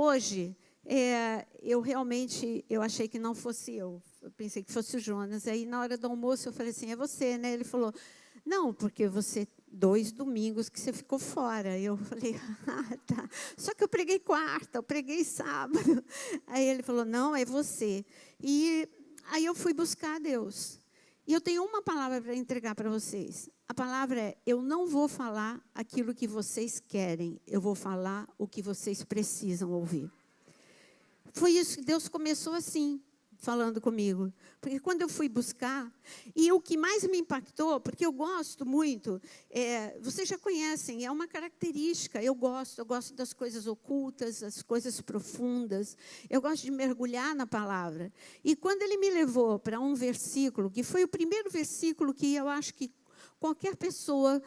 hoje, eu realmente, eu achei que não fosse eu pensei que fosse o Jonas. Aí, na hora do almoço, eu falei assim, é você, né? Ele falou, não, porque você, 2 domingos que você ficou fora. Eu falei, tá. Só que eu preguei quarta, eu preguei sábado. Aí ele falou, não, é você. E aí eu fui buscar a Deus. E eu tenho uma palavra para entregar para vocês. A palavra é, eu não vou falar aquilo que vocês querem, eu vou falar o que vocês precisam ouvir. Foi isso que Deus começou assim, falando comigo. Porque quando eu fui buscar, e o que mais me impactou, porque eu gosto muito, vocês já conhecem, é uma característica, eu gosto das coisas ocultas, das coisas profundas, eu gosto de mergulhar na palavra. E quando ele me levou para um versículo, que foi o primeiro versículo que eu acho que qualquer pessoa,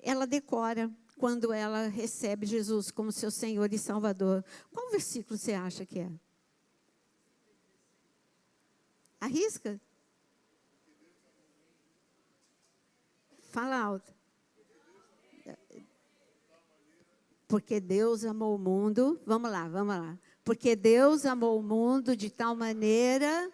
ela decora, quando ela recebe Jesus como seu Senhor e Salvador. Qual versículo você acha que é? Arrisca? Fala alto. Porque Deus amou o mundo. Vamos lá. Porque Deus amou o mundo de tal maneira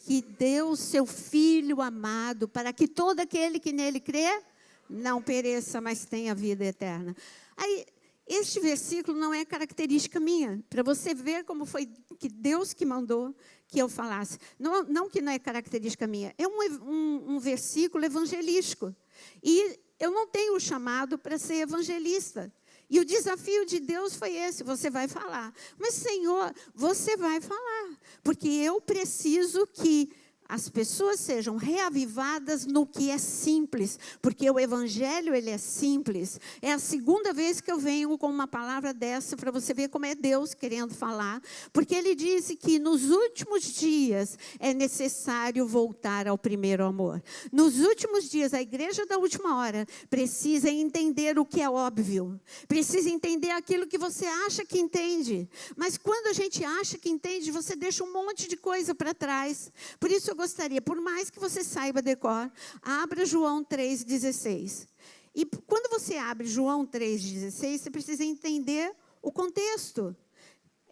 que deu o seu Filho amado para que todo aquele que nele crê não pereça, mas tenha vida eterna. Aí, este versículo não é característica minha, para você ver como foi que Deus que mandou que eu falasse. Não que não é característica minha, é um versículo evangelístico. E eu não tenho o chamado para ser evangelista. E o desafio de Deus foi esse, você vai falar. Mas, Senhor, você vai falar, porque eu preciso que as pessoas sejam reavivadas no que é simples, porque o evangelho, ele é simples. É a segunda vez que eu venho com uma palavra dessa, para você ver como é Deus querendo falar, porque ele disse que nos últimos dias é necessário voltar ao primeiro amor. Nos últimos dias, a igreja da última hora precisa entender o que é óbvio, precisa entender aquilo que você acha que entende, mas quando a gente acha que entende, você deixa um monte de coisa para trás. Por isso eu gostaria, por mais que você saiba decor, abra João 3,16. E quando você abre João 3,16, você precisa entender o contexto.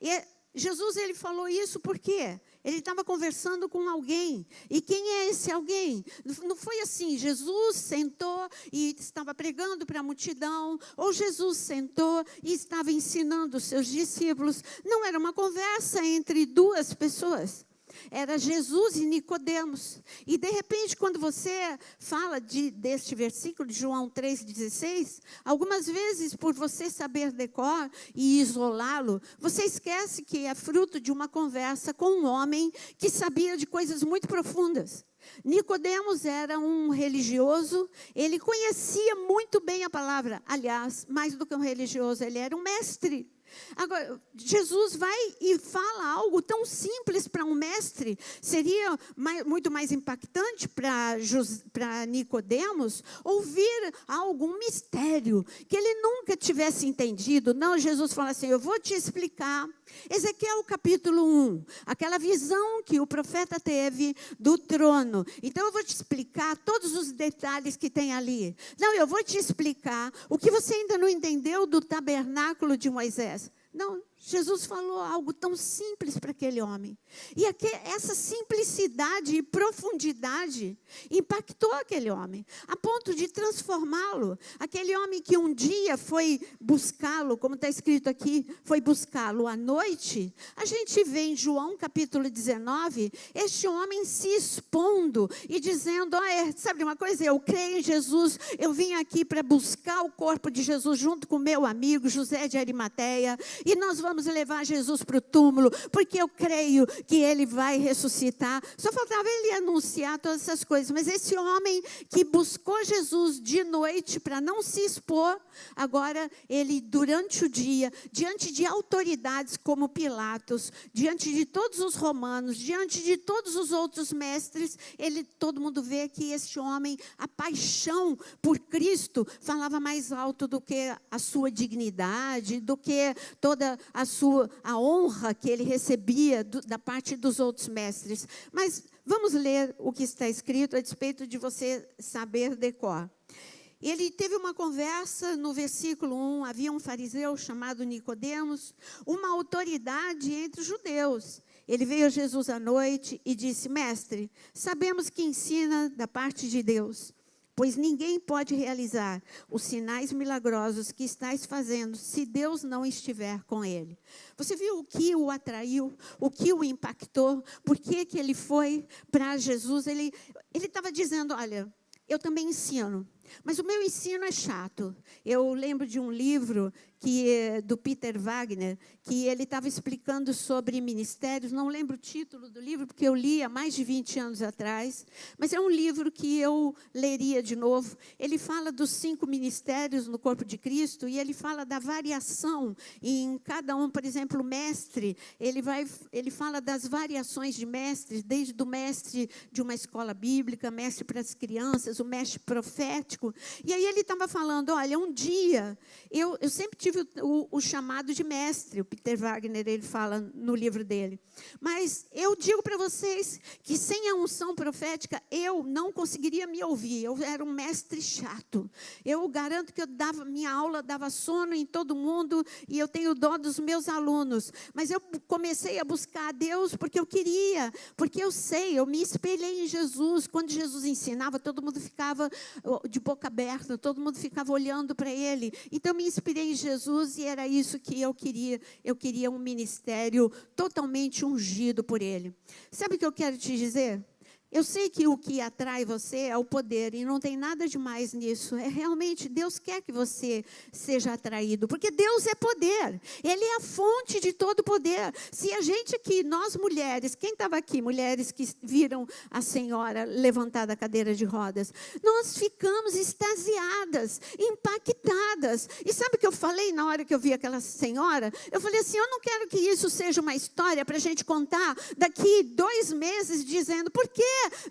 E Jesus, ele falou isso por quê? Ele estava conversando com alguém. E quem é esse alguém? Não foi assim, Jesus sentou e estava pregando para a multidão, ou Jesus sentou e estava ensinando os seus discípulos. Não, era uma conversa entre 2 pessoas. Era Jesus e Nicodemos. E de repente, quando você fala deste versículo de João 3,16, algumas vezes, por você saber decor e isolá-lo, você esquece que é fruto de uma conversa com um homem que sabia de coisas muito profundas. Nicodemos era um religioso, ele conhecia muito bem a palavra. Aliás, mais do que um religioso, ele era um mestre. Agora, Jesus vai e fala algo tão simples para um mestre, seria muito mais impactante para Nicodemos ouvir algum mistério que ele nunca tivesse entendido. Não, Jesus fala assim, eu vou te explicar. Ezequiel capítulo 1, aquela visão que o profeta teve do trono. Então eu vou te explicar todos os detalhes que tem ali. Não, eu vou te explicar o que você ainda não entendeu do tabernáculo de Moisés. Não, Jesus falou algo tão simples para aquele homem. E essa simplicidade e profundidade impactou aquele homem, a ponto de transformá-lo. Aquele homem que um dia foi buscá-lo, como está escrito aqui, foi buscá-lo à noite. A gente vê em João capítulo 19, este homem se expondo e dizendo, sabe uma coisa, eu creio em Jesus, eu vim aqui para buscar o corpo de Jesus junto com meu amigo José de Arimateia, e nós vamos levar Jesus para o túmulo, porque eu creio que ele vai ressuscitar. Só faltava ele anunciar todas essas coisas, mas esse homem que buscou Jesus de noite para não se expor, agora ele durante o dia, diante de autoridades como Pilatos, diante de todos os romanos, diante de todos os outros mestres, todo mundo vê que esse homem, a paixão por Cristo, falava mais alto do que a sua dignidade, do que toda a honra que ele recebia da parte dos outros mestres. Mas vamos ler o que está escrito a respeito de você saber decor. Ele teve uma conversa no versículo 1, havia um fariseu chamado Nicodemos, uma autoridade entre os judeus. Ele veio a Jesus à noite e disse: Mestre, sabemos que ensina da parte de Deus, pois ninguém pode realizar os sinais milagrosos que estás fazendo se Deus não estiver com ele. Você viu o que o atraiu, o que o impactou, por que ele foi para Jesus? Ele estava dizendo: olha, eu também ensino, mas o meu ensino é chato. Eu lembro de um livro do Peter Wagner, que ele estava explicando sobre ministérios. Não lembro o título do livro, porque eu li há mais de 20 anos atrás, mas é um livro que eu leria de novo. Ele fala dos 5 ministérios no corpo de Cristo, e ele fala da variação em cada um. Por exemplo, o mestre, ele fala das variações de mestres, desde o mestre de uma escola bíblica, mestre para as crianças, o mestre profético. E aí ele estava falando: olha, um dia, eu sempre tive o chamado de mestre. O Peter Wagner, ele fala no livro dele. Mas eu digo para vocês que sem a unção profética, eu não conseguiria me ouvir. Eu era um mestre chato. Eu garanto que minha aula dava sono em todo mundo, e eu tenho dó dos meus alunos. Mas eu comecei a buscar a Deus porque eu queria, porque eu me espelhei em Jesus. Quando Jesus ensinava, todo mundo ficava de boca aberta, todo mundo ficava olhando para ele. Então, eu me inspirei em Jesus, e era isso que eu queria. Eu queria um ministério totalmente ungido por ele. Sabe o que eu quero te dizer? Eu sei que o que atrai você é o poder, e não tem nada de mais nisso. É realmente, Deus quer que você seja atraído, porque Deus é poder. Ele é a fonte de todo poder. Se a gente aqui, nós mulheres, quem estava aqui, mulheres que viram a senhora levantar da cadeira de rodas, nós ficamos extasiadas, impactadas. E sabe o que eu falei na hora que eu vi aquela senhora? Eu falei assim: eu não quero que isso seja uma história para a gente contar daqui 2 meses, dizendo: por quê?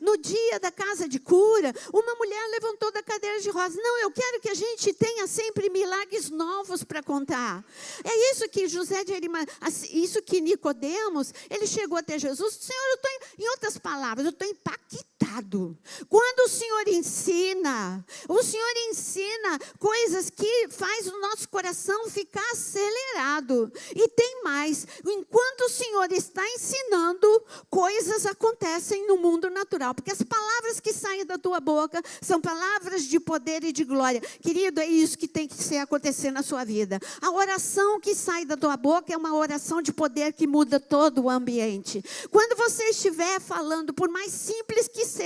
No dia da casa de cura, uma mulher levantou da cadeira de rodas. Não, eu quero que a gente tenha sempre milagres novos para contar. É isso que José de Arimateia, isso que Nicodemos, ele chegou até Jesus. Senhor, em outras palavras, eu estou impactado. Quando o Senhor ensina coisas que faz o nosso coração ficar acelerado. E tem mais, enquanto o Senhor está ensinando, coisas acontecem no mundo natural, porque as palavras que saem da tua boca são palavras de poder e de glória. Querido, é isso que tem que acontecer na sua vida. A oração que sai da tua boca é uma oração de poder que muda todo o ambiente. Quando você estiver falando, por mais simples que seja,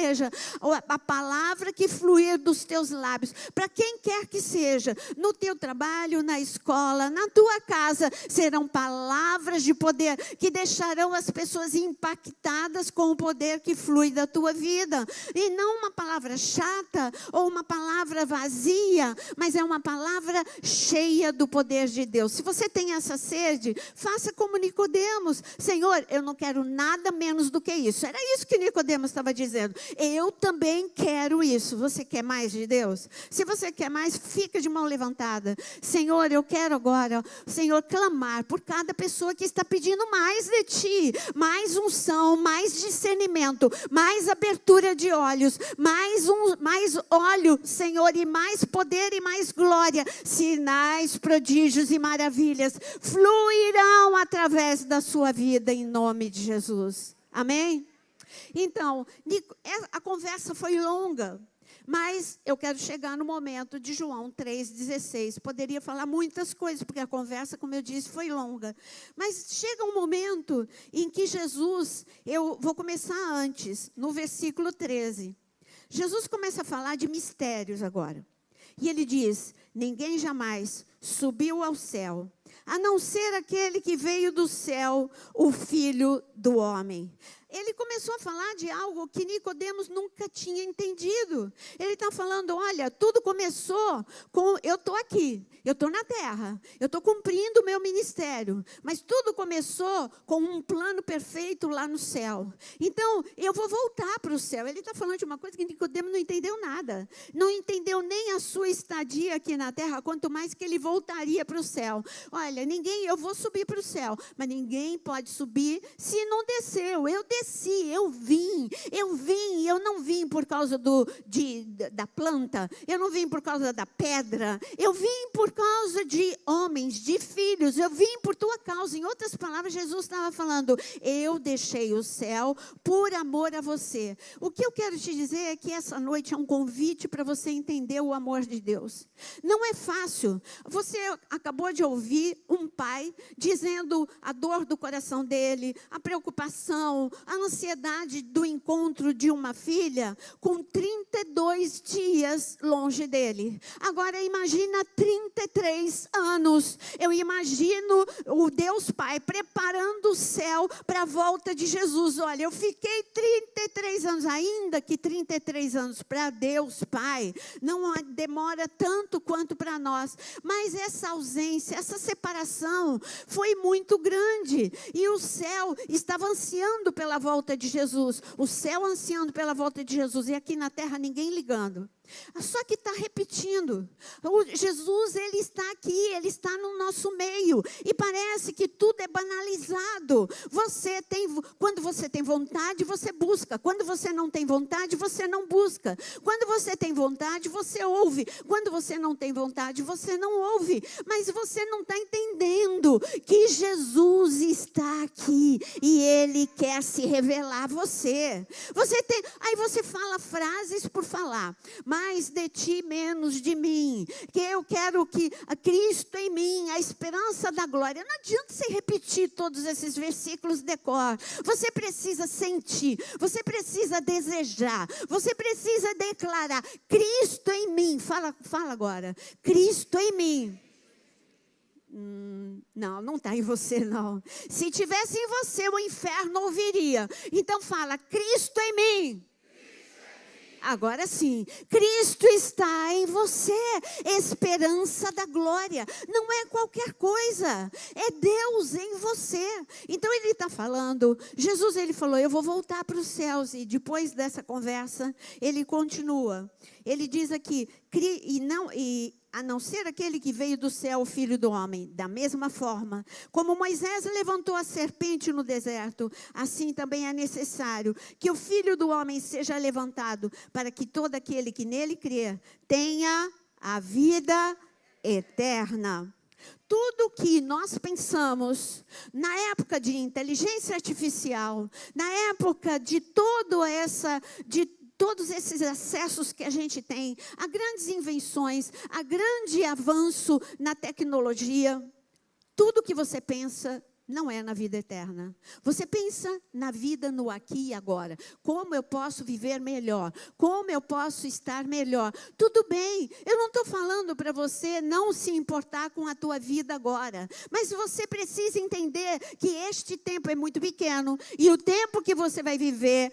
a palavra que fluir dos teus lábios, para quem quer que seja, no teu trabalho, na escola, na tua casa, serão palavras de poder que deixarão as pessoas impactadas com o poder que flui da tua vida. E não uma palavra chata ou uma palavra vazia, mas é uma palavra cheia do poder de Deus. Se você tem essa sede, faça como Nicodemos. Senhor, eu não quero nada menos do que isso. Era isso que Nicodemos estava dizendo. Eu também quero isso. Você quer mais de Deus? Se você quer mais, fica de mão levantada. Senhor, eu quero agora, Senhor, clamar por cada pessoa que está pedindo mais de Ti, mais unção, mais discernimento, mais abertura de olhos, mais óleo, Senhor, e mais poder e mais glória. Sinais, prodígios e maravilhas fluirão através da sua vida, em nome de Jesus. Amém? Então, a conversa foi longa, mas eu quero chegar no momento de João 3,16. Poderia falar muitas coisas, porque a conversa, como eu disse, foi longa. Mas chega um momento em que Jesus, eu vou começar antes, no versículo 13. Jesus começa a falar de mistérios agora. E ele diz: ninguém jamais subiu ao céu, a não ser aquele que veio do céu, o Filho do Homem. Ele começou a falar de algo que Nicodemos nunca tinha entendido. Ele está falando: olha, tudo começou com, eu estou aqui, eu estou na terra, eu estou cumprindo o meu ministério, mas tudo começou com um plano perfeito lá no céu. Então, eu vou voltar para o céu. Ele está falando de uma coisa que Nicodemos não entendeu nada. Não entendeu nem a sua estadia aqui na terra, quanto mais que ele voltaria para o céu. Olha, eu vou subir para o céu, mas ninguém pode subir se não desceu. Eu desci. desci, eu vim, eu não vim por causa da planta, eu não vim por causa da pedra, eu vim por causa de homens, de filhos, eu vim por tua causa. Em outras palavras, Jesus estava falando, eu deixei o céu por amor a você. O que eu quero te dizer é que essa noite é um convite para você entender o amor de Deus. Não é fácil. Você acabou de ouvir um pai dizendo a dor do coração dele, a preocupação, a ansiedade do encontro de uma filha com 32 dias longe dele. Agora imagina 33 anos. Eu imagino o Deus Pai preparando o céu para a volta de Jesus. Olha, eu fiquei 33 anos, ainda que 33 anos para Deus Pai não demora tanto quanto para nós, mas essa ausência, essa separação foi muito grande, e o céu estava ansiando pela volta de Jesus, o céu ansiando pela volta de Jesus, e aqui na terra ninguém ligando. Só que está repetindo. Jesus, ele está aqui, ele está no nosso meio. E parece que tudo é banalizado. Quando você tem vontade, você busca. Quando você não tem vontade, você não busca. Quando você tem vontade, você ouve. Quando você não tem vontade, você não ouve. Mas você não está entendendo que Jesus está aqui e ele quer se revelar a você. Aí você fala frases por falar. Mais de ti, menos de mim. Que eu quero que Cristo em mim, a esperança da glória. Não adianta você repetir todos esses versículos de cor. Você precisa sentir, você precisa desejar, você precisa declarar: Cristo em mim. Fala agora. Cristo em mim. Não está em você, não. Se tivesse em você, o inferno ouviria. Então fala: Cristo em mim. Agora sim, Cristo está em você, esperança da glória, não é qualquer coisa, é Deus em você. Então ele está falando, Jesus ele falou, eu vou voltar para os céus, e depois dessa conversa, ele continua, ele diz aqui, a não ser aquele que veio do céu, o Filho do Homem. Da mesma forma, como Moisés levantou a serpente no deserto, assim também é necessário que o Filho do Homem seja levantado, para que todo aquele que nele crer tenha a vida eterna. Tudo que nós pensamos, na época de inteligência artificial, na época de todos esses acessos que a gente tem, a grandes invenções, a grande avanço na tecnologia, tudo que você pensa não é na vida eterna. Você pensa na vida no aqui e agora. Como eu posso viver melhor? Como eu posso estar melhor? Tudo bem, eu não estou falando para você não se importar com a tua vida agora. Mas você precisa entender que este tempo é muito pequeno. E o tempo que você vai viver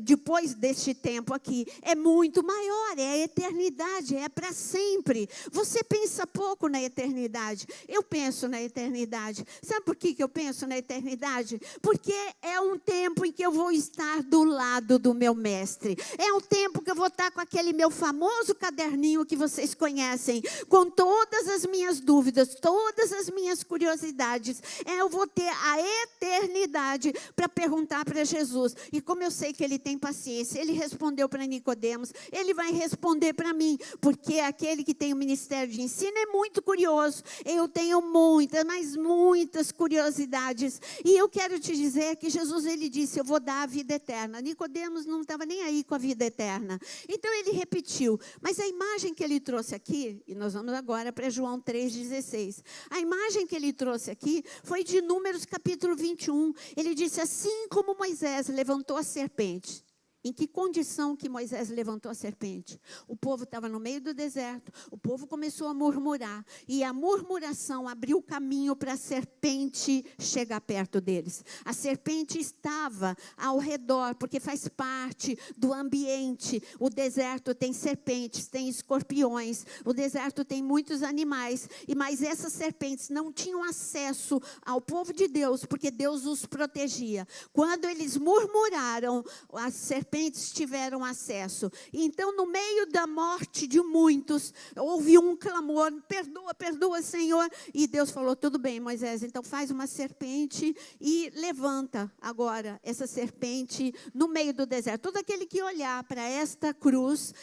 depois deste tempo aqui é muito maior. É a eternidade, é para sempre. Você pensa pouco na eternidade. Eu penso na eternidade. Sabe por que eu penso na eternidade? Porque é um tempo em que eu vou estar do lado do meu mestre. É um tempo que eu vou estar com aquele meu famoso caderninho que vocês conhecem, com todas as minhas dúvidas, todas as minhas curiosidades. Eu vou ter a eternidade para perguntar para Jesus. E como eu sei que ele tem paciência, ele respondeu para Nicodemos, ele vai responder para mim, porque aquele que tem o ministério de ensino é muito curioso. Eu tenho muitas curiosidades, e eu quero te dizer que Jesus ele disse, eu vou dar a vida eterna. Nicodemos não estava nem aí com a vida eterna, então ele repetiu, mas a imagem que ele trouxe aqui, e nós vamos agora para João 3,16, a imagem que ele trouxe aqui foi de Números capítulo 21, ele disse, assim como Moisés levantou a serpente. Em que condição que Moisés levantou a serpente? O povo estava no meio do deserto, o povo começou a murmurar, e a murmuração abriu o caminho para a serpente chegar perto deles. A serpente estava ao redor, porque faz parte do ambiente. O deserto tem serpentes, tem escorpiões, o deserto tem muitos animais, mas essas serpentes não tinham acesso ao povo de Deus, porque Deus os protegia. Quando eles murmuraram, a serpente serpentes tiveram acesso. Então, no meio da morte de muitos, houve um clamor: perdoa, perdoa, Senhor. E Deus falou: tudo bem, Moisés, então faz uma serpente e levanta agora essa serpente no meio do deserto. Todo aquele que olhar para esta cruz,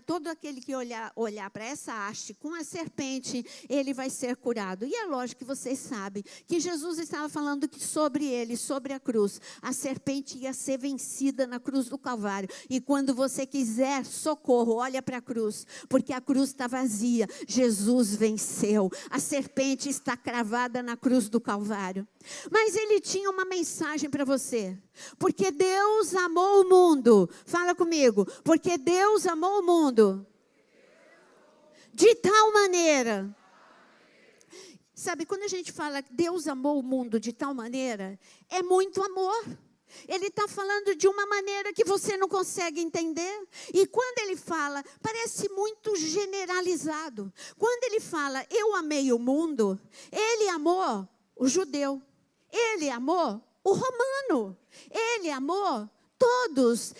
todo aquele que olhar para essa haste com a serpente, ele vai ser curado. E é lógico que vocês sabem que Jesus estava falando que sobre ele, sobre a cruz, a serpente ia ser vencida na cruz do Calvário. E quando você quiser socorro, olha para a cruz, porque a cruz está vazia. Jesus venceu. A serpente está cravada na cruz do Calvário. Mas ele tinha uma mensagem para você. Porque Deus amou o mundo. Fala comigo. Porque Deus amou o mundo de tal maneira. Sabe, quando a gente fala que Deus amou o mundo de tal maneira, é muito amor. Ele está falando de uma maneira que você não consegue entender. E quando ele fala, parece muito generalizado. Quando ele fala, eu amei o mundo, ele amou o judeu. Ele amou o romano. Ele amou todos.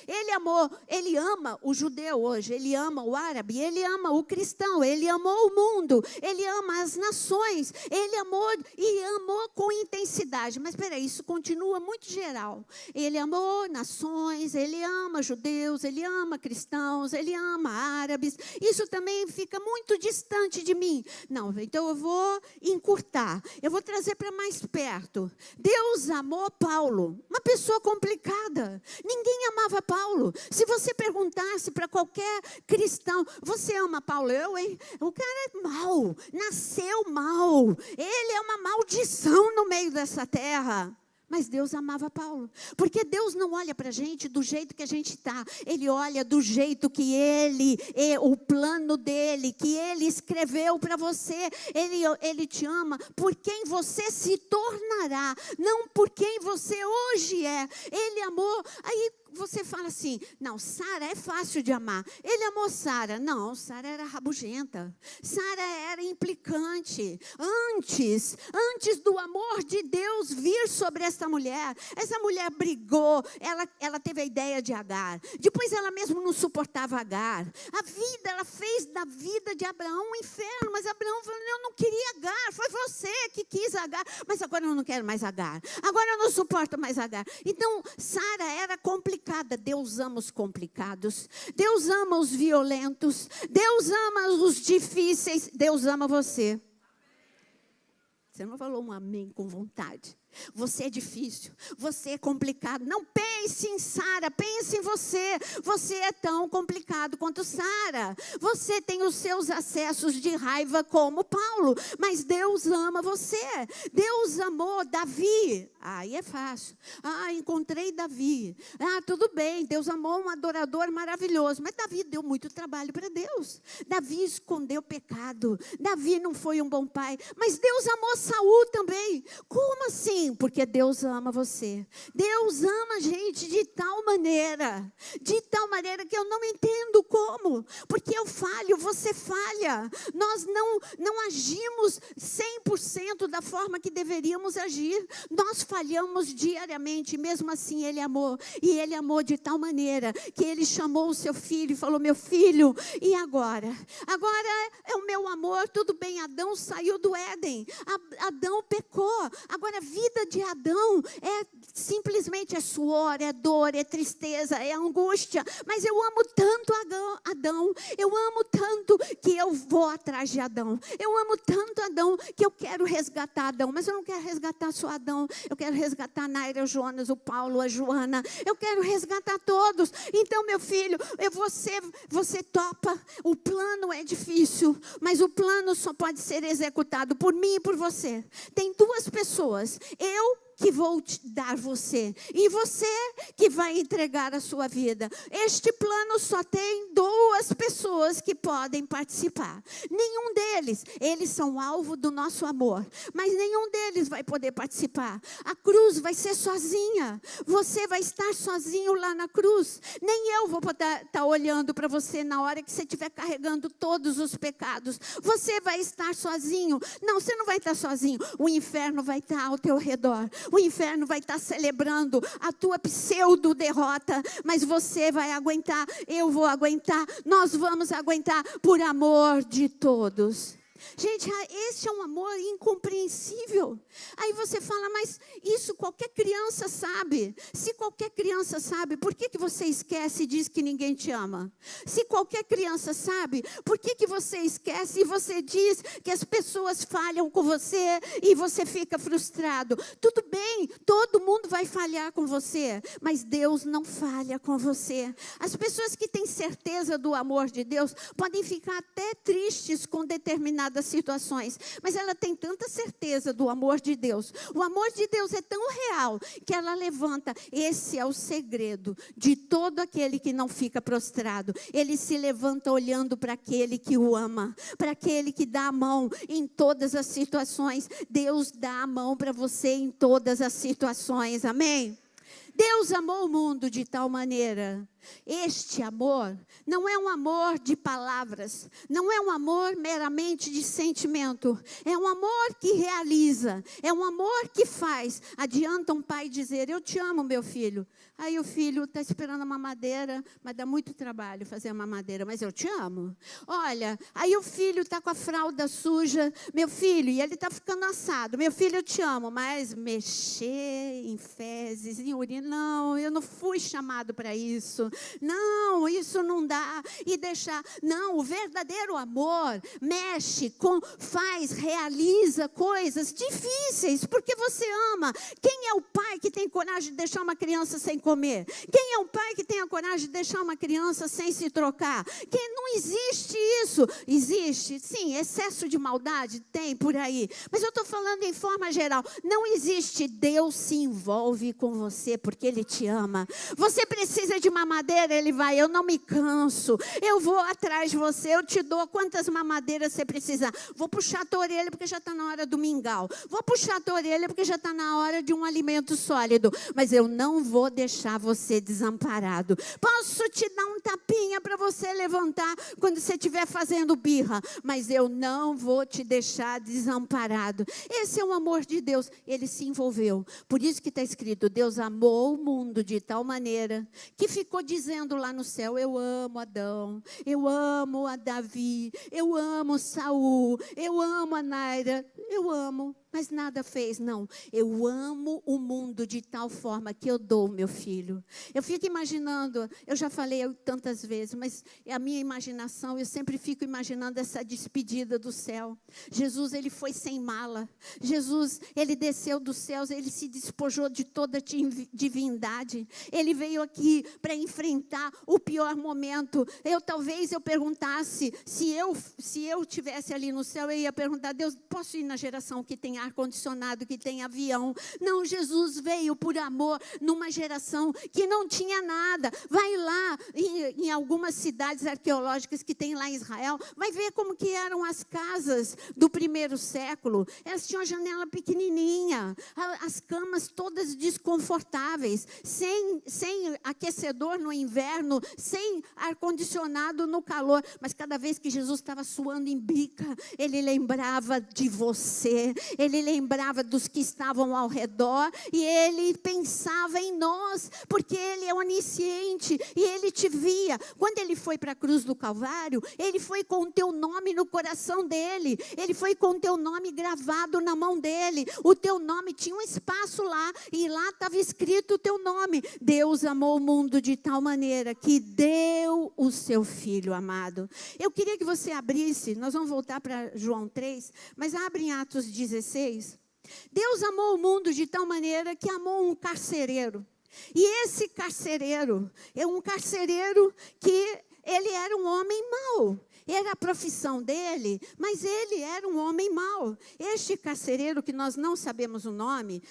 Ele ama o judeu hoje, ele ama o árabe, ele ama o cristão, ele amou o mundo, ele ama as nações, ele amou e amou com intensidade. Mas espera aí, isso continua muito geral. Ele amou nações, ele ama judeus, ele ama cristãos, ele ama árabes. Isso também fica muito distante de mim. Não, então eu vou encurtar, eu vou trazer para mais perto. Deus amou Paulo, uma pessoa complicada. Ninguém amava Paulo. Se você perguntasse para qualquer cristão, você ama Paulo? Eu, hein? O cara é mau, nasceu mal. Ele é uma maldição no meio dessa terra. Mas Deus amava Paulo, porque Deus não olha para a gente do jeito que a gente está. Ele olha do jeito que o plano dele, que ele escreveu para você. Ele te ama por quem você se tornará, não por quem você hoje é. Ele amou. Aí você fala assim, não, Sara é fácil de amar. Ele amou Sara. Não, Sara era rabugenta. Sara era implicante. Antes do amor de Deus vir sobre essa mulher brigou. Ela teve a ideia de Agar. Depois ela mesmo não suportava Agar. Ela fez da vida de Abraão um inferno. Mas Abraão falou, eu não queria Agar. Foi você que quis Agar. Mas agora eu não quero mais Agar. Agora eu não suporto mais Agar. Então, Sara era complicada. Deus ama os complicados. Deus ama os violentos. Deus ama os difíceis. Deus ama você. Você não falou um amém com vontade. Você é difícil, você é complicado. Não pense em Sara, pense em você. Você é tão complicado quanto Sara. Você tem os seus acessos de raiva como Paulo, mas Deus ama você. Deus amou Davi. Aí é fácil. Encontrei Davi. Tudo bem, Deus amou um adorador maravilhoso, mas Davi deu muito trabalho para Deus. Davi escondeu pecado. Davi não foi um bom pai, mas Deus amou Saul também. Como assim? Porque Deus ama você. Deus ama a gente de tal maneira que eu não entendo como. Porque eu falho, você falha. Nós não agimos 100% da forma que deveríamos agir. Nós falhamos diariamente, mesmo assim Ele amou. E Ele amou de tal maneira que Ele chamou o seu filho e falou, meu filho, e agora? Agora é o meu amor, tudo bem, Adão saiu do Éden. Adão pecou. Agora a vida de Adão simplesmente é suor, é dor, é tristeza, é angústia. Mas eu amo tanto Adão, eu amo tanto que eu vou atrás de Adão. Eu amo tanto Adão que eu quero resgatar Adão. Mas eu não quero resgatar só Adão, eu quero resgatar a Naira, o Jonas, o Paulo, a Joana. Eu quero resgatar todos. Então, meu filho, você topa. O plano é difícil, mas o plano só pode ser executado por mim e por você. Tem duas pessoas. Eu que vou te dar você, e você que vai entregar a sua vida. Este plano só tem duas pessoas que podem participar. Nenhum deles, eles são alvo do nosso amor, mas nenhum deles vai poder participar. A cruz vai ser sozinha, você vai estar sozinho lá na cruz. Nem eu vou poder estar olhando para você na hora que você estiver carregando todos os pecados. Você vai estar sozinho. Não, você não vai estar sozinho. O inferno vai estar ao teu redor. O inferno vai estar celebrando a tua pseudo-derrota, mas você vai aguentar, eu vou aguentar, nós vamos aguentar por amor de todos. Gente, esse é um amor incompreensível. Aí você fala, mas isso qualquer criança sabe. Se qualquer criança sabe, por que você esquece e diz que ninguém te ama? Se qualquer criança sabe, por que você esquece e você diz que as pessoas falham com você e você fica frustrado? Tudo bem, todo mundo vai falhar com você, mas Deus não falha com você. As pessoas que têm certeza do amor de Deus podem ficar até tristes com determinadas situações, mas ela tem tanta certeza do amor de Deus. O amor de Deus é tão real que ela levanta. Esse é o segredo de todo aquele que não fica prostrado. Ele se levanta olhando para aquele que o ama, para aquele que dá a mão em todas as situações. Deus dá a mão para você em todas as situações. Amém? Deus amou o mundo de tal maneira. Este amor não é um amor de palavras, não é um amor meramente de sentimento, é um amor que realiza, é um amor que faz. Adianta um pai dizer, eu te amo, meu filho. Aí o filho está esperando a mamadeira, mas dá muito trabalho fazer a mamadeira, mas eu te amo. Olha, aí o filho está com a fralda suja, meu filho, e ele está ficando assado. Meu filho, eu te amo, mas mexer em fezes, em urina, não, eu não fui chamado para isso. Não, isso não dá. E deixar, não, o verdadeiro amor mexe, faz, realiza coisas difíceis, porque você ama. Quem é o pai que tem coragem de deixar uma criança sem comer? Quem é o pai que tem a coragem de deixar uma criança sem se trocar? Não existe isso. Existe, sim, excesso de maldade, tem por aí. Mas eu estou falando em forma geral. Não existe. Deus se envolve com você porque Ele te ama. Você precisa de uma mamadeira, Ele vai, eu não me canso, eu vou atrás de você, eu te dou quantas mamadeiras você precisar. Vou puxar a tua orelha porque já está na hora do mingau. Vou puxar a tua orelha porque já está na hora de um alimento sólido. Mas eu não vou deixar você desamparado. Posso te dar um tapinha para você levantar quando você estiver fazendo birra, mas eu não vou te deixar desamparado. Esse é o amor de Deus. Ele se envolveu. Por isso que está escrito, Deus amou o mundo de tal maneira que ficou dizendo lá no céu, eu amo Adão, eu amo a Davi, eu amo Saul, eu amo a Naira, eu amo, mas nada fez, não. Eu amo o mundo de tal forma que eu dou meu filho. Eu fico imaginando, eu já falei tantas vezes, mas é a minha imaginação, eu sempre fico imaginando essa despedida do céu. Jesus, ele foi sem mala. Jesus, ele desceu dos céus, ele se despojou de toda a divindade. Ele veio aqui para enfrentar o pior momento. Talvez eu perguntasse, se eu estivesse ali no céu, eu ia perguntar, Deus, posso ir na geração que tem ar-condicionado, que tem avião? Não, Jesus veio por amor numa geração que não tinha nada. Vai lá em algumas cidades arqueológicas que tem lá em Israel, vai ver como que eram as casas do primeiro século. Elas tinham a janela pequenininha, as camas todas desconfortáveis, sem aquecedor no inverno, sem ar-condicionado no calor. Mas cada vez que Jesus estava suando em bica, ele lembrava de você, ele lembrava dos que estavam ao redor e ele pensava em nós, porque ele é onisciente e ele te via. Quando ele foi para a cruz do Calvário, ele foi com o teu nome no coração dele, ele foi com o teu nome gravado na mão dele. O teu nome tinha um espaço lá e lá estava escrito o teu nome. Deus amou o mundo de tal maneira que deu o seu Filho amado. Eu queria que você abrisse, nós vamos voltar para João 3, mas abre em Atos 16. Deus amou o mundo de tal maneira que amou um carcereiro. E esse carcereiro é um carcereiro que ele era um homem mau. Era a profissão dele, mas ele era um homem mau. Este carcereiro, que nós não sabemos o nome,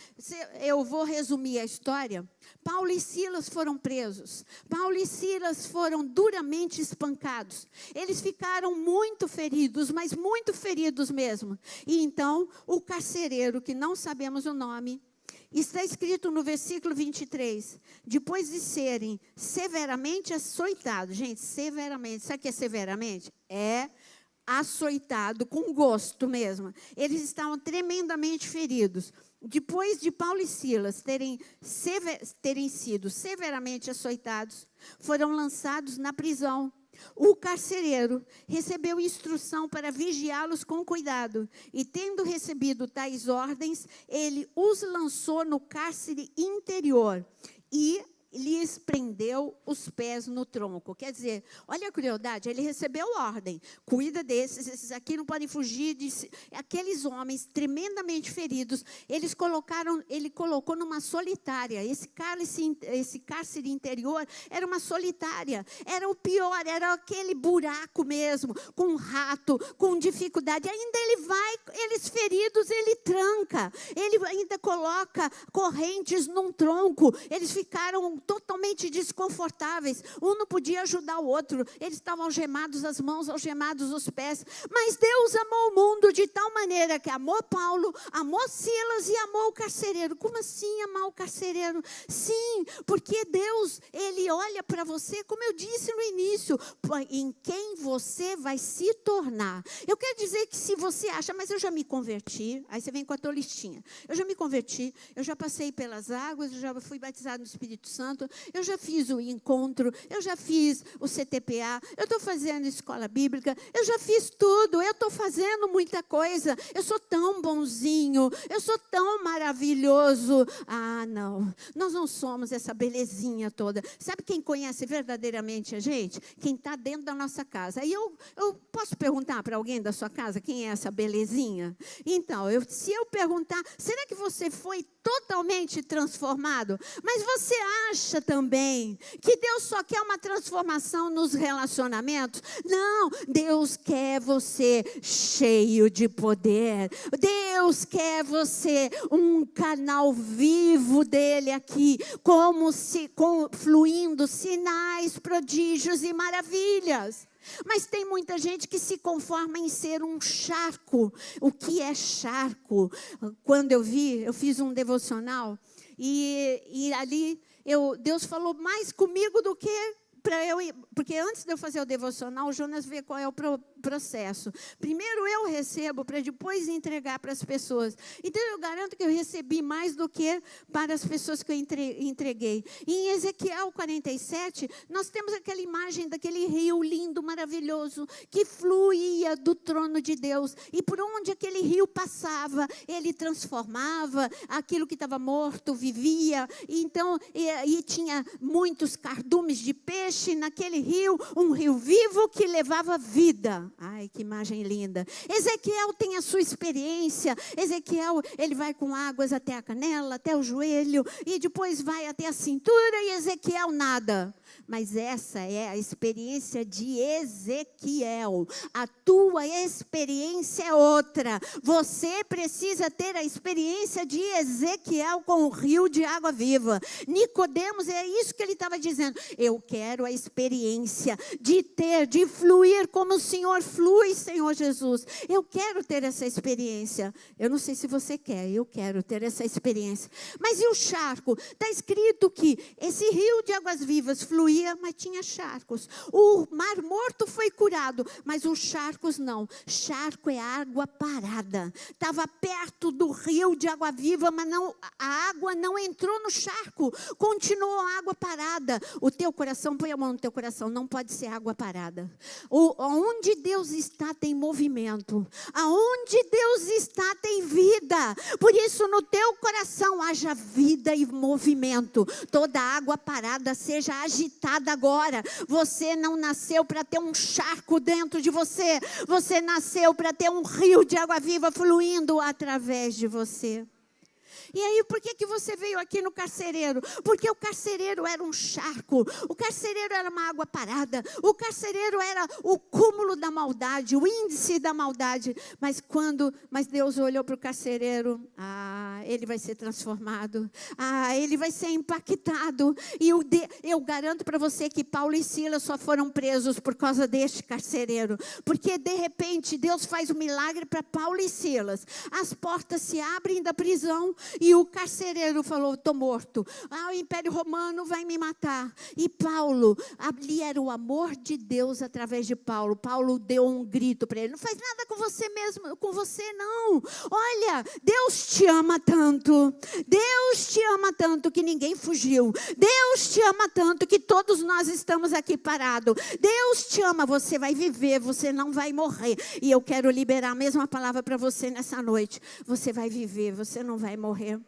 eu vou resumir a história. Paulo e Silas foram presos. Paulo e Silas foram duramente espancados. Eles ficaram muito feridos, mas muito feridos mesmo. E então, o carcereiro, que não sabemos o nome, está escrito no versículo 23, depois de serem severamente açoitados. Gente, severamente, sabe o que é severamente? É açoitado com gosto mesmo. Eles estavam tremendamente feridos. depois de Paulo e Silas terem sido severamente açoitados, foram lançados na prisão. O carcereiro recebeu instrução para vigiá-los com cuidado, e tendo recebido tais ordens, ele os lançou no cárcere interior e lhes prendeu os pés no tronco. Quer dizer, olha a crueldade, ele recebeu ordem, cuida desses, esses aqui não podem fugir. Aqueles homens tremendamente feridos, ele colocou numa solitária. Esse cárcere interior era uma solitária, era o pior, era aquele buraco mesmo, com rato, com dificuldade. Ainda eles feridos, ele tranca, ele ainda coloca correntes num tronco. Eles ficaram totalmente desconfortáveis, um não podia ajudar o outro, eles estavam algemados as mãos, algemados os pés, mas Deus amou o mundo de tal maneira que amou Paulo, amou Silas e amou o carcereiro. Como assim amar o carcereiro? Sim, porque Deus, Ele olha para você, como eu disse no início, em quem você vai se tornar. Eu quero dizer que se você acha, mas eu já me converti, aí você vem com a tua listinha, eu já me converti, eu já passei pelas águas, eu já fui batizado no Espírito Santo, eu já fiz o encontro, eu já fiz o CTPA, eu estou fazendo escola bíblica, eu já fiz tudo, eu estou fazendo muita coisa, eu sou tão bonzinho, eu sou tão maravilhoso. Ah, não, nós não somos essa belezinha toda. Sabe quem conhece verdadeiramente a gente? Quem está dentro da nossa casa. Aí eu posso perguntar para alguém da sua casa quem é essa belezinha? Então, se eu perguntar, será que você foi totalmente transformado? Mas você acha também que Deus só quer uma transformação nos relacionamentos? Não, Deus quer você cheio de poder. Deus quer você um canal vivo dele aqui, fluindo sinais, prodígios e maravilhas. Mas tem muita gente que se conforma em ser um charco. O que é charco? Quando eu fiz um devocional e ali Deus falou mais comigo do que para eu ir, porque antes de eu fazer o devocional, o Jonas vê qual é o processo. Primeiro eu recebo para depois entregar para as pessoas. Então eu garanto que eu recebi mais do que para as pessoas que eu entreguei. E em Ezequiel 47, nós temos aquela imagem daquele rio lindo, maravilhoso, que fluía do trono de Deus. E por onde aquele rio passava, ele transformava aquilo que estava morto, vivia. E então, e tinha muitos cardumes de peixe naquele rio, um rio vivo que levava vida. Ai, que imagem linda. Ezequiel tem a sua experiência. Ezequiel, ele vai com águas até a canela, até o joelho, e depois vai até a cintura, e Ezequiel nada. Mas essa é a experiência de Ezequiel. A tua experiência é outra. Você precisa ter a experiência de Ezequiel com o rio de água viva. Nicodemos, é isso que ele estava dizendo. Eu quero a experiência de fluir como o Senhor flui, Senhor Jesus. Eu quero ter essa experiência. Eu não sei se você quer, eu quero ter essa experiência. Mas e o charco? Está escrito que esse rio de águas vivas fluía, mas tinha charcos. O mar morto foi curado, mas os charcos não. Charco é água parada. Estava perto do rio de água viva, mas não, a água não entrou no charco. Continuou a água parada. O teu coração, põe a mão no teu coração, não pode ser água parada. Onde Deus está tem movimento. Aonde Deus está tem vida. Por isso no teu coração haja vida e movimento. Toda água parada seja agitada agora. Você não nasceu para ter um charco dentro de você. Você nasceu para ter um rio de água viva fluindo através de você. E aí, por que você veio aqui no carcereiro? Porque o carcereiro era um charco, o carcereiro era uma água parada, o carcereiro era o cúmulo da maldade, o índice da maldade. Mas Deus olhou para o carcereiro, ele vai ser transformado, ele vai ser impactado. E eu garanto para você que Paulo e Silas só foram presos por causa deste carcereiro. Porque de repente Deus faz um milagre para Paulo e Silas. As portas se abrem da prisão E o carcereiro falou, estou morto. O Império Romano vai me matar. E Paulo, ali era o amor de Deus através de Paulo. Paulo deu um grito para ele, não faz nada com você mesmo, com você não. Olha, Deus te ama tanto. Deus te ama tanto que ninguém fugiu. Deus te ama tanto que todos nós estamos aqui parados. Deus te ama, você vai viver, você não vai morrer. E eu quero liberar a mesma palavra para você nessa noite. Você vai viver, você não vai morrer.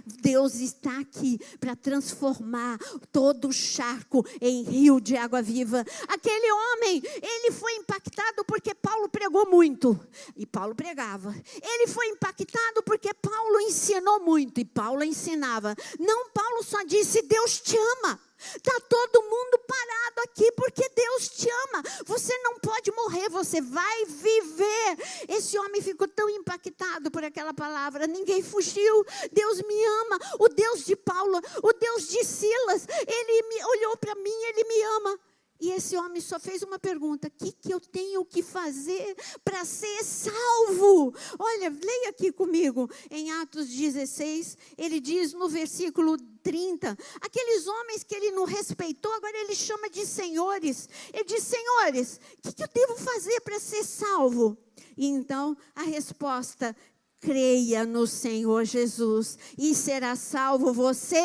Deus está aqui para transformar todo o charco em rio de água viva. Aquele homem, ele foi impactado porque Paulo pregou muito. E Paulo pregava. Ele foi impactado porque Paulo ensinou muito. E Paulo ensinava. Não, Paulo só disse, Deus te ama. Está todo mundo parado aqui porque Deus te ama. Você não pode morrer, você vai viver. Esse homem ficou tão impactado por aquela palavra. Ninguém fugiu. Deus me ama. O Deus de Paulo, o Deus de Silas, ele olhou para mim, ele me ama. E esse homem só fez uma pergunta: o que eu tenho que fazer para ser salvo? Olha, leia aqui comigo, em Atos 16, ele diz no versículo 30, aqueles homens que ele não respeitou, agora ele chama de senhores. Ele diz, senhores, o que eu devo fazer para ser salvo? E então a resposta, creia no Senhor Jesus e será salvo você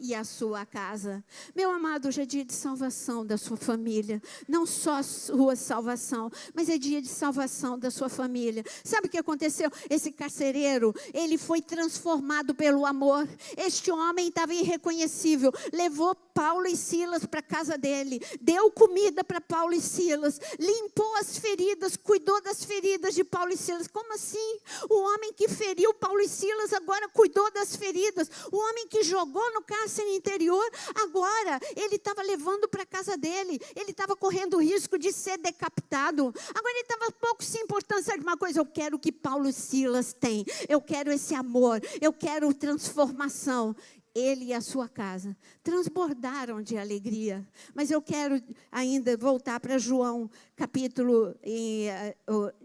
e a sua casa. Meu amado, hoje é dia de salvação da sua família. Não só a sua salvação, mas é dia de salvação da sua família. Sabe o que aconteceu? Esse carcereiro, ele foi transformado pelo amor. Este homem estava irreconhecível. Levou Paulo e Silas para a casa dele. Deu comida para Paulo e Silas. Limpou as feridas, cuidou das feridas de Paulo e Silas. Como assim? O homem que feriu Paulo e Silas agora cuidou das feridas. O homem que jogou no cárcere interior, agora ele estava levando para a casa dele, ele estava correndo o risco de ser decapitado, agora ele estava pouco se importando. Sabe uma coisa? Eu quero o que Paulo e Silas têm, eu quero esse amor, eu quero transformação. Ele e a sua casa transbordaram de alegria. Mas eu quero ainda voltar para João, capítulo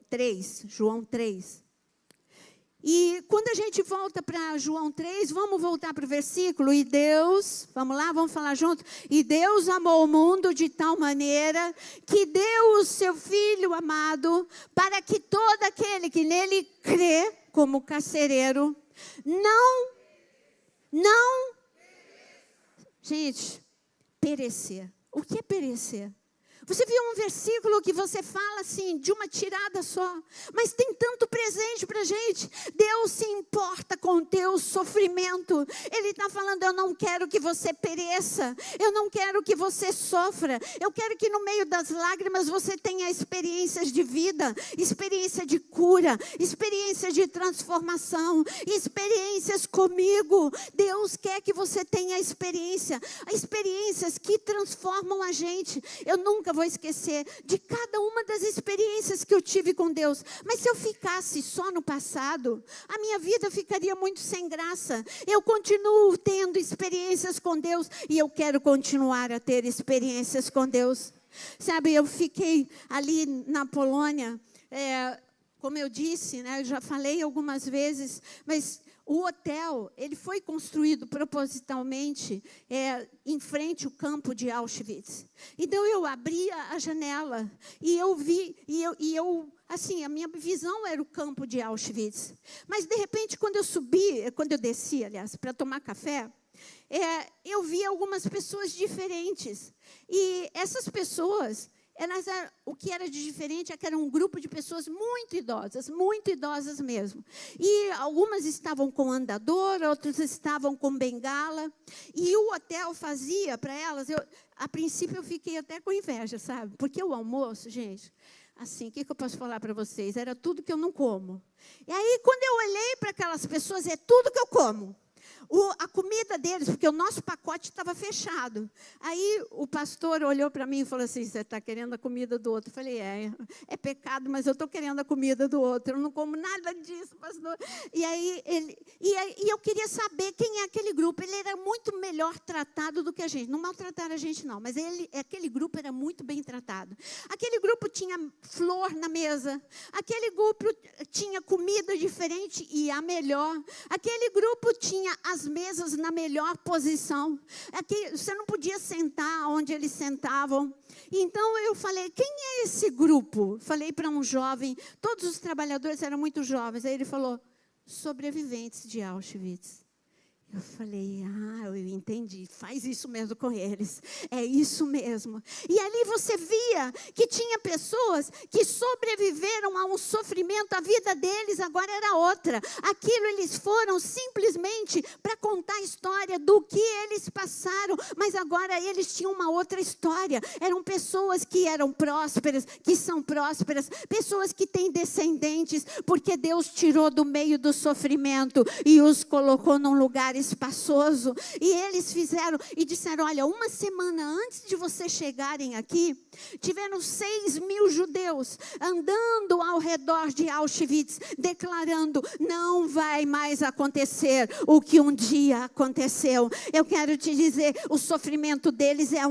3, João 3. E quando a gente volta para João 3, vamos voltar para o versículo. E Deus, vamos lá, vamos falar junto. E Deus amou o mundo de tal maneira que deu o seu Filho amado para que todo aquele que nele crê, como carcereiro, não, gente, perecer. O que é perecer? Você viu um versículo que você fala assim, de uma tirada só, mas tem tanto presente para a gente. Deus se importa com o teu sofrimento. Ele está falando, eu não quero que você pereça, eu não quero que você sofra, eu quero que no meio das lágrimas você tenha experiências de vida, experiência de cura, experiência de transformação, experiências comigo. Deus quer que você tenha experiências que transformam a gente. Eu nunca vou esquecer de cada uma das experiências que eu tive com Deus. Mas se eu ficasse só no passado, a minha vida ficaria muito sem graça. Eu continuo tendo experiências com Deus e eu quero continuar a ter experiências com Deus. Sabe, eu fiquei ali na Polônia, como eu disse, né, eu já falei algumas vezes, mas o hotel, ele foi construído propositalmente em frente ao campo de Auschwitz. Então eu abria a janela e eu vi, assim, a minha visão era o campo de Auschwitz. Mas de repente, quando eu desci, aliás, para tomar café, eu vi algumas pessoas diferentes. E essas pessoas, o que era de diferente é que era um grupo de pessoas muito idosas mesmo. E algumas estavam com andador, outras estavam com bengala. E o hotel fazia para elas, a princípio eu fiquei até com inveja, sabe? Porque o almoço, gente, assim, o que eu posso falar para vocês? Era tudo que eu não como. E aí, quando eu olhei para aquelas pessoas, é tudo que eu como. A comida deles, porque o nosso pacote estava fechado. Aí o pastor olhou para mim e falou assim, você está querendo a comida do outro? Eu falei, é pecado, mas eu estou querendo a comida do outro. Eu não como nada disso, pastor. E aí eu queria saber quem é aquele grupo. Ele era muito melhor tratado do que a gente. Não maltrataram a gente não, mas aquele grupo era muito bem tratado. Aquele grupo tinha flor na mesa. Aquele grupo tinha comida diferente e a melhor. Aquele grupo tinha as mesas na melhor posição. Aqui, você não podia sentar onde eles sentavam. Então eu falei, quem é esse grupo? Falei para um jovem, todos os trabalhadores eram muito jovens. Aí ele falou, sobreviventes de Auschwitz. Eu falei, eu entendi, faz isso mesmo com eles, é isso mesmo. E ali você via que tinha pessoas que sobreviveram a um sofrimento, a vida deles agora era outra. Aquilo eles foram simplesmente para contar a história do que eles passaram, mas agora eles tinham uma outra história. Eram pessoas que eram prósperas, que são prósperas, pessoas que têm descendentes, porque Deus tirou do meio do sofrimento e os colocou num lugar espaçoso. E eles fizeram e disseram, olha, uma semana antes de vocês chegarem aqui, tiveram 6.000 judeus andando ao redor de Auschwitz, declarando, não vai mais acontecer o que um dia aconteceu. Eu quero te dizer, o sofrimento deles é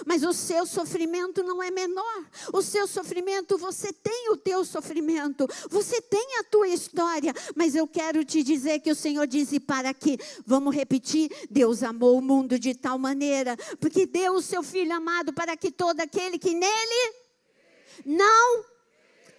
mas o seu sofrimento não é menor. O seu sofrimento, você tem o teu sofrimento, você tem a tua história, mas eu quero te dizer que o Senhor diz, e para que, vamos repetir, Deus amou o mundo de tal maneira, porque deu o seu Filho amado para que todo aquele que nele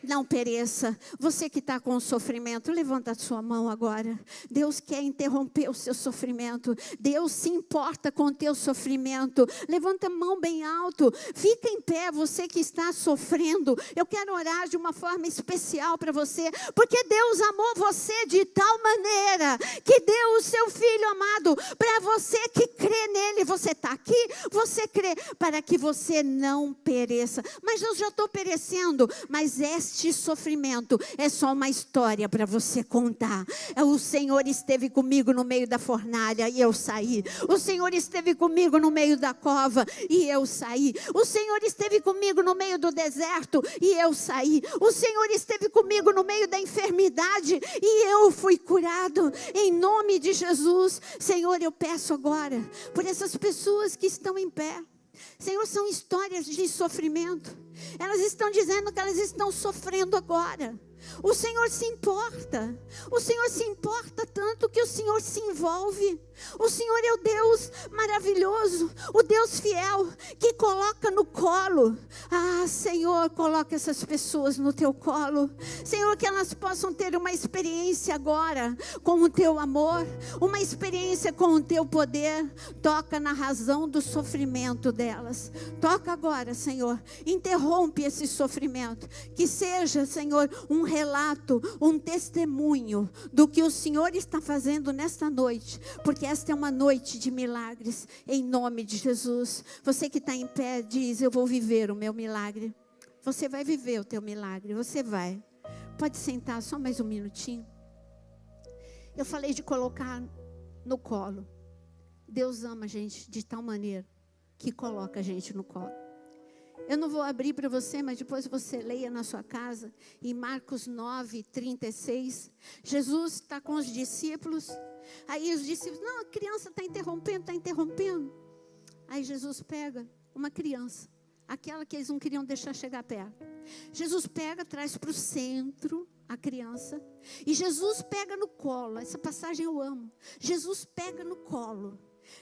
não pereça. Você que está com sofrimento, levanta a sua mão agora. Deus quer interromper o seu sofrimento. Deus se importa com o teu sofrimento. Levanta a mão bem alto. Fica em pé, você que está sofrendo. Eu quero orar de uma forma especial para você, porque Deus amou você de tal maneira que deu o seu Filho amado para você que crê nele. Você está aqui, você crê, para que você não pereça. Mas eu já estou perecendo, mas este sofrimento é só uma história para você contar. O Senhor esteve comigo no meio da fornalha e eu saí. O Senhor esteve comigo no meio da cova e eu saí. O Senhor esteve comigo no meio do deserto e eu saí. O Senhor esteve comigo no meio da enfermidade e eu fui curado. Em nome de Jesus, Senhor, eu peço agora por essas pessoas que estão em pé. Senhor, são histórias de sofrimento. Elas estão dizendo que elas estão sofrendo agora. O Senhor se importa. O Senhor se importa tanto que o Senhor se envolve. O Senhor é o Deus maravilhoso, o Deus fiel, que coloca no colo. Senhor, coloca essas pessoas no teu colo. Senhor, que elas possam ter uma experiência agora com o teu amor, uma experiência com o teu poder. Toca na razão do sofrimento delas. Toca agora, Senhor. Interrompe esse sofrimento. Que seja, Senhor, um relato, um testemunho do que o Senhor está fazendo nesta noite, porque esta é uma noite de milagres, em nome de Jesus. Você que está em pé diz, eu vou viver o meu milagre. Você vai viver o teu milagre, você vai. Pode sentar só mais um minutinho. Eu falei de colocar no colo. Deus ama a gente de tal maneira que coloca a gente no colo. Eu não vou abrir para você, mas depois você leia na sua casa, em Marcos 9:36. Jesus está com os discípulos. Aí os discípulos, não, a criança está interrompendo. Aí Jesus pega uma criança, aquela que eles não queriam deixar chegar perto. Jesus pega, traz para o centro a criança. E Jesus pega no colo, essa passagem eu amo. Jesus pega no colo.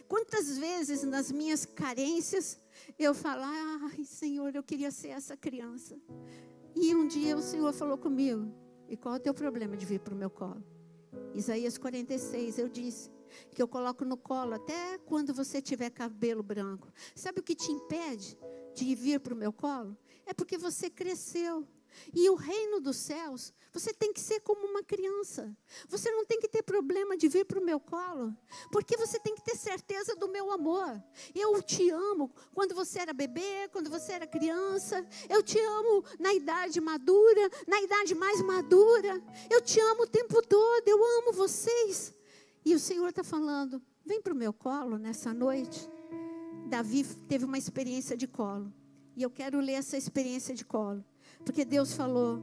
Quantas vezes nas minhas carências eu falo, ai Senhor, eu queria ser essa criança. E um dia o Senhor falou comigo, e qual é o teu problema de vir para o meu colo? Isaías 46, eu disse que eu coloco no colo até quando você tiver cabelo branco. Sabe o que te impede de vir para o meu colo? É porque você cresceu. E o reino dos céus, você tem que ser como uma criança. Você não tem que ter problema de vir para o meu colo, porque você tem que ter certeza do meu amor. Eu te amo quando você era bebê, quando você era criança. Eu te amo na idade madura, na idade mais madura. Eu te amo o tempo todo, eu amo vocês. E o Senhor está falando, vem para o meu colo nessa noite. Davi teve uma experiência de colo, e eu quero ler essa experiência de colo. Porque Deus falou,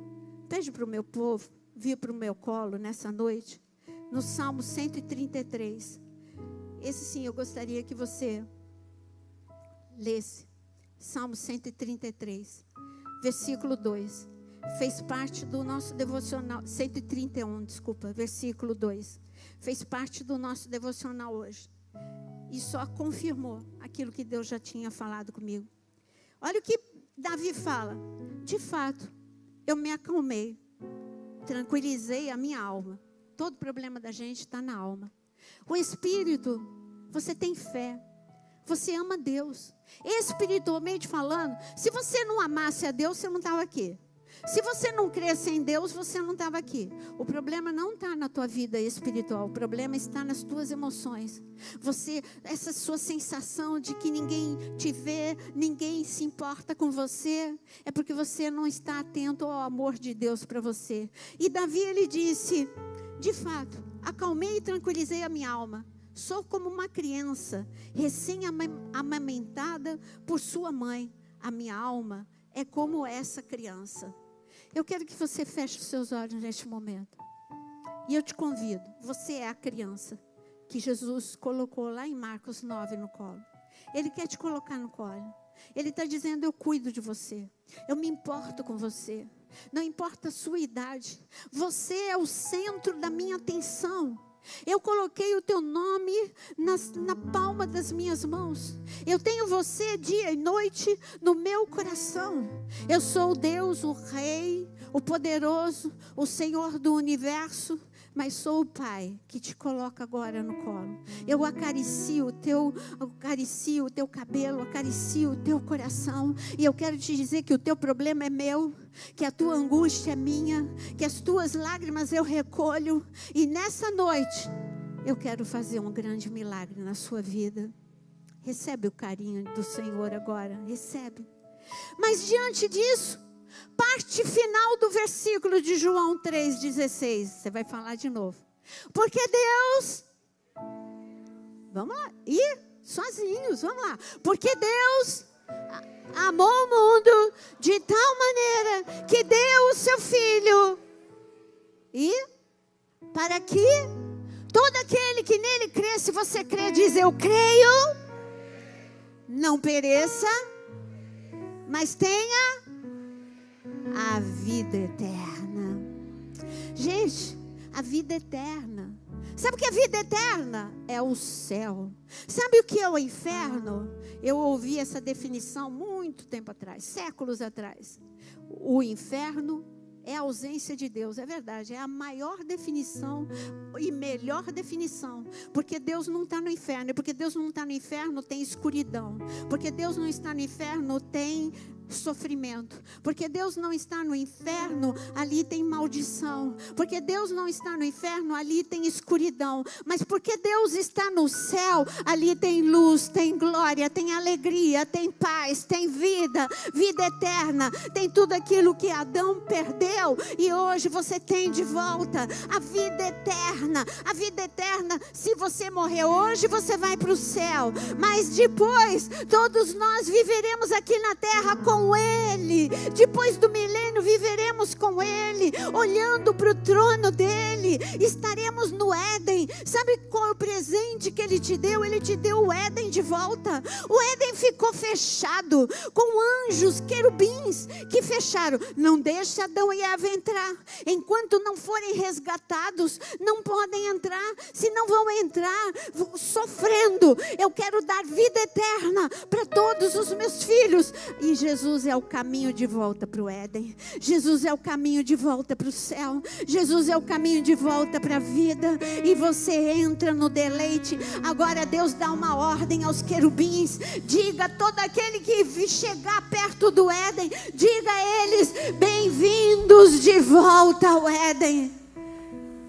pede para o meu povo vir para o meu colo nessa noite, no Salmo 133. Esse sim, eu gostaria que você lesse. Salmo 133, versículo 2. Fez parte do nosso devocional, 131, desculpa, versículo 2. fez parte do nosso devocional hoje. E só confirmou aquilo que Deus já tinha falado comigo. Olha o que Davi fala. De fato, eu me acalmei, tranquilizei a minha alma. Todo problema da gente está na alma. O espírito, você tem fé. Você ama Deus. Espiritualmente falando, se você não amasse a Deus, você não estava aqui. Se você não cresce em Deus, você não estava aqui. O problema não está na tua vida espiritual. O problema está nas tuas emoções. Essa sua sensação de que ninguém te vê, ninguém se importa com você, é porque você não está atento ao amor de Deus para você. E Davi, ele disse, de fato, acalmei e tranquilizei a minha alma. Sou como uma criança recém-amamentada por sua mãe. A minha alma é como essa criança. Eu quero que você feche os seus olhos neste momento. E eu te convido, você é a criança que Jesus colocou lá em Marcos 9 no colo. Ele quer te colocar no colo. Ele está dizendo, eu cuido de você. Eu me importo com você. Não importa a sua idade. Você é o centro da minha atenção. Eu coloquei o teu nome na palma das minhas mãos. Eu tenho você dia e noite no meu coração. Eu sou o Deus, o Rei, o poderoso, o Senhor do universo. Mas sou o Pai que te coloca agora no colo. Eu acaricio o teu cabelo, acaricio o teu coração. E eu quero te dizer que o teu problema é meu, que a tua angústia é minha, que as tuas lágrimas eu recolho. E nessa noite, eu quero fazer um grande milagre na sua vida. Recebe o carinho do Senhor agora, recebe. Mas diante disso, parte final do versículo de João 3,16. Você vai falar de novo. Porque Deus... Vamos lá. Sozinhos, vamos lá. Porque Deus amou o mundo de tal maneira que deu o seu Filho. E para que todo aquele que nele crê, se você crê, diz eu creio, não pereça, mas tenha a vida eterna. Gente, a vida eterna. Sabe o que é vida eterna? É o céu. Sabe o que é o inferno? Eu ouvi essa definição muito tempo atrás, séculos atrás. O inferno é a ausência de Deus, é verdade, é a maior definição e melhor definição, porque Deus não está no inferno, e porque Deus não está no inferno tem escuridão, porque Deus não está no inferno tem sofrimento, porque Deus não está no inferno, ali tem maldição, porque Deus não está no inferno, ali tem escuridão, mas porque Deus está no céu, ali tem luz, tem glória, tem alegria, tem paz, tem vida, vida eterna, tem tudo aquilo que Adão perdeu e hoje você tem de volta, a vida eterna. A vida eterna, se você morrer hoje, você vai para o céu, mas depois todos nós viveremos aqui na terra com Ele, depois do milênio viveremos com Ele, olhando para o trono dEle, estaremos no Éden. Sabe qual é o presente que Ele te deu? Ele te deu o Éden de volta. O Éden ficou fechado, com anjos, querubins, que fecharam, não deixa Adão e Eva entrar, enquanto não forem resgatados, não podem entrar, senão vão entrar sofrendo. Eu quero dar vida eterna para todos os meus filhos, e Jesus é o caminho de volta para o Éden. Jesus é o caminho de volta para o céu. Jesus é o caminho de volta para a vida. E você entra no deleite. Agora Deus dá uma ordem aos querubins. Diga a todo aquele que chegar perto do Éden, diga a eles, bem-vindos de volta ao Éden.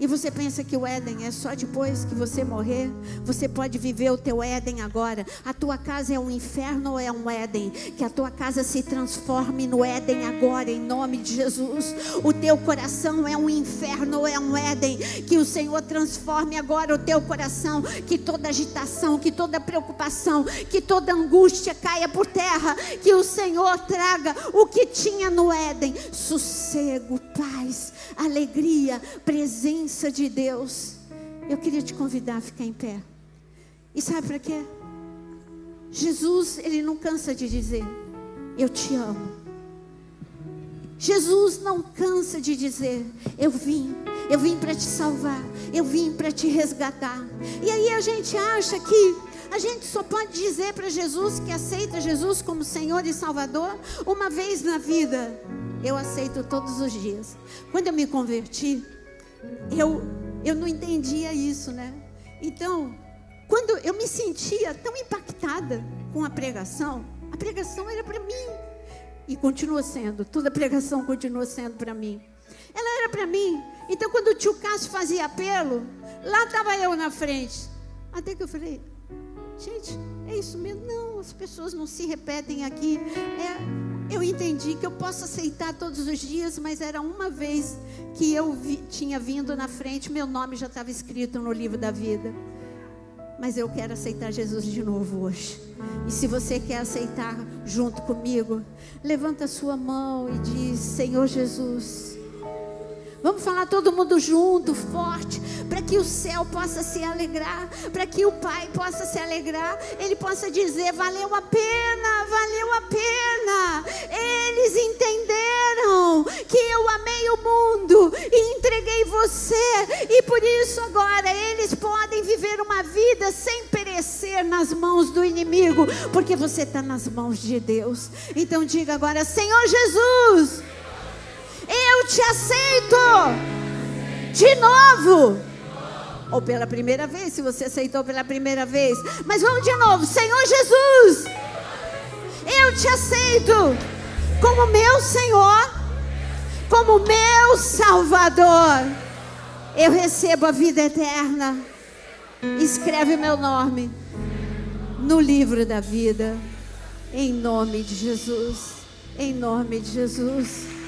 E você pensa que o Éden é só depois que você morrer? Você pode viver o teu Éden agora. A tua casa é um inferno ou é um Éden? Que a tua casa se transforme no Éden agora, em nome de Jesus. O teu coração é um inferno ou é um Éden? Que o Senhor transforme agora o teu coração. Que toda agitação, que toda preocupação, que toda angústia caia por terra. Que o Senhor traga o que tinha no Éden: sossego, paz, alegria, presença de Deus. Eu queria te convidar a ficar em pé. E sabe para quê? Jesus, Ele não cansa de dizer, eu te amo. Jesus não cansa de dizer, eu vim, Eu vim para te salvar. Eu vim para te resgatar. E aí a gente acha que a gente só pode dizer para Jesus que aceita Jesus como Senhor e Salvador uma vez na vida. Eu aceito todos os dias. Quando eu me converti, eu não entendia isso, né? Então, quando eu me sentia tão impactada com a pregação era para mim. E continua sendo, toda pregação continua sendo para mim. Ela era para mim. Então, quando o tio Cássio fazia apelo, lá estava eu na frente. Até que eu falei, gente, é isso mesmo? Não, as pessoas não se repetem aqui. Eu entendi que eu posso aceitar todos os dias, mas era uma vez que eu tinha vindo na frente, meu nome já estava escrito no livro da vida. Mas eu quero aceitar Jesus de novo hoje. E se você quer aceitar junto comigo, levanta a sua mão e diz, Senhor Jesus. Vamos falar todo mundo junto, forte, para que o céu possa se alegrar, para que o Pai possa se alegrar, Ele possa dizer, valeu a pena, valeu a pena. Eles entenderam que eu amei o mundo e entreguei você, e por isso agora eles podem viver uma vida sem perecer nas mãos do inimigo, porque você está nas mãos de Deus. Então diga agora, Senhor Jesus, eu te aceito de novo. Ou pela primeira vez, se você aceitou pela primeira vez. Mas vamos de novo. Senhor Jesus, eu te aceito como meu Senhor, como meu Salvador. Eu recebo a vida eterna. Escreve meu nome no livro da vida. Em nome de Jesus. Em nome de Jesus.